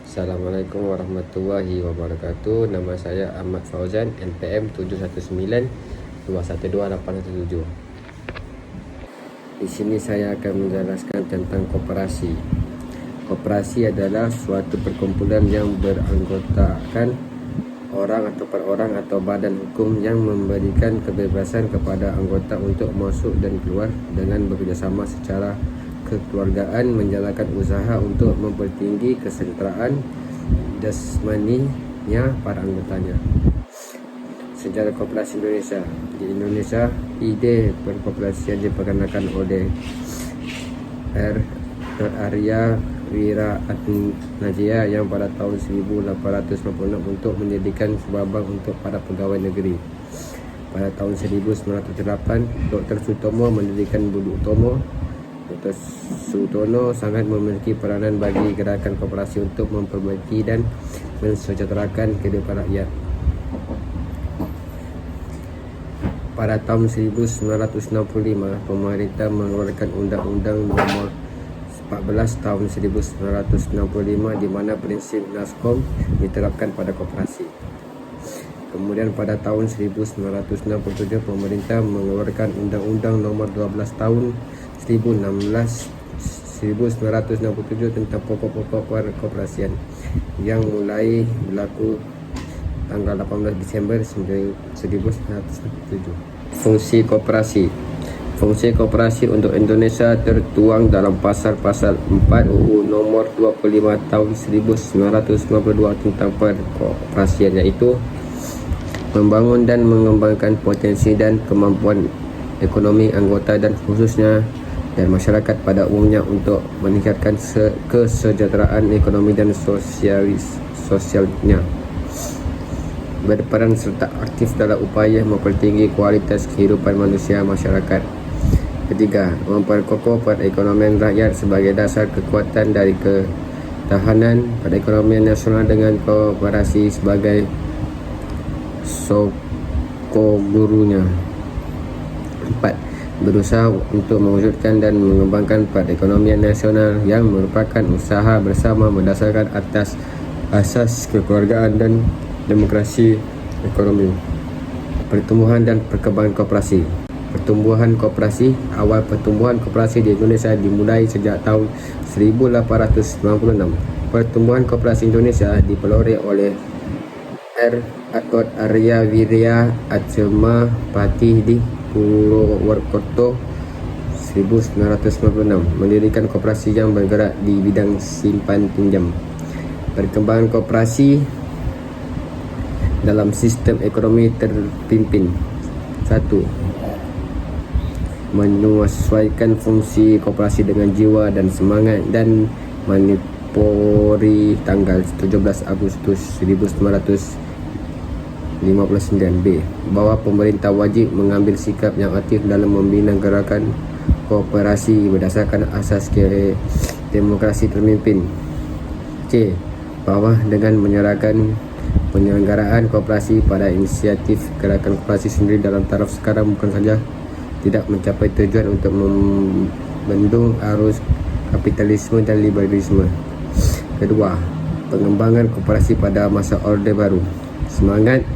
Assalamualaikum warahmatullahi wabarakatuh. Nama saya Ahmad Fauzan, NPM 719212817. Di sini saya akan menjelaskan tentang koperasi. Koperasi adalah suatu perkumpulan yang beranggotakan orang atau perorangan atau badan hukum yang memberikan kebebasan kepada anggota untuk masuk dan keluar dengan bekerjasama secara kekeluargaan, menjalankan usaha untuk mempertinggi kesejahteraan jasmaninya para anggotanya. Sejarah Koperasi Indonesia. Di Indonesia, ide perkoperasian diperkenalkan oleh Arya Wiraatnaja yang pada tahun 1896 untuk mendirikan sebuah bank untuk para pegawai negeri. Pada tahun 1908, Dr. Sutomo mendirikan Budi Utomo. Dr. Sutomo sangat memiliki peranan bagi gerakan koperasi untuk memperbaiki dan mensejahterakan kehidupan rakyat. Pada tahun 1965, pemerintah mengeluarkan Undang-Undang Nomor 14 tahun 1965 di mana prinsip Naskom diterapkan pada koperasi. Kemudian pada tahun 1967, pemerintah mengeluarkan Undang-Undang Nomor 12 tahun 1967 tentang pokok-pokok perkoperasian yang mulai berlaku tanggal 18 Desember 1997. Fungsi koperasi. Fungsi koperasi untuk Indonesia tertuang dalam pasal-pasal 4 UU Nomor 25 tahun 1992 tentang perkoperasian, yaitu membangun dan mengembangkan potensi dan kemampuan ekonomi anggota dan khususnya dan masyarakat pada umumnya untuk meningkatkan kesejahteraan ekonomi dan sosialnya, berperan serta aktif dalam upaya mempertinggi kualitas kehidupan manusia masyarakat. Ketiga, memperkokoh perekonomian rakyat sebagai dasar kekuatan dari ketahanan perekonomian nasional dengan koperasi sebagai sokogurunya. 4. Berusaha untuk mewujudkan dan mengembangkan perekonomian nasional yang merupakan usaha bersama berdasarkan atas asas kekeluargaan dan demokrasi ekonomi. Pertumbuhan dan perkembangan koperasi. Pertumbuhan koperasi. Awal pertumbuhan koperasi di Indonesia dimulai sejak tahun 1896. Pertumbuhan koperasi Indonesia dipelopori oleh Arya Wiraatnaja Patih di Purwokerto 1996, mendirikan koperasi yang bergerak di bidang simpan pinjam. Perkembangan koperasi dalam sistem ekonomi terpimpin. 1. Menyesuaikan fungsi koperasi dengan jiwa dan semangat dan Manipuri tanggal 17 Agustus 1959. Bahwa pemerintah wajib mengambil sikap yang aktif dalam membina gerakan koperasi berdasarkan asas demokrasi terpimpin. C. Bahwa dengan menyerahkan penyelenggaraan koperasi pada inisiatif gerakan koperasi sendiri dalam taraf sekarang bukan saja tidak mencapai tujuan untuk membendung arus kapitalisme dan liberalisme. Kedua, pengembangan koperasi pada masa Orde Baru. Semangat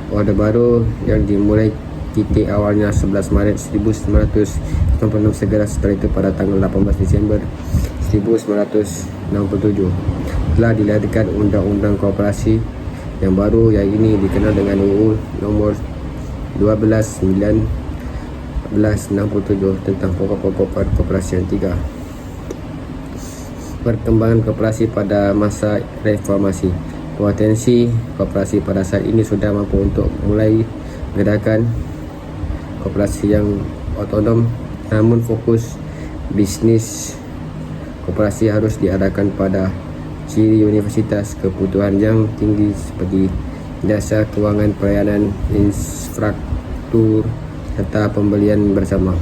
Orde Baru yang dimulai titik awalnya 11 Maret 1996 segera setelah itu pada tanggal 18 Desember 1967 telah dilahirkan Undang-Undang Koperasi yang baru yang ini dikenal dengan UU Nomor 12 1967 tentang pokok-pokok perkoperasian. 3. Perkembangan koperasi pada masa reformasi. Potensi koperasi pada saat ini sudah mampu untuk mulai gerakan koperasi yang otonom, namun fokus bisnis koperasi harus diarahkan pada ciri universitas kebutuhan yang tinggi seperti jasa keuangan, pelayanan, infrastruktur serta pembelian bersama.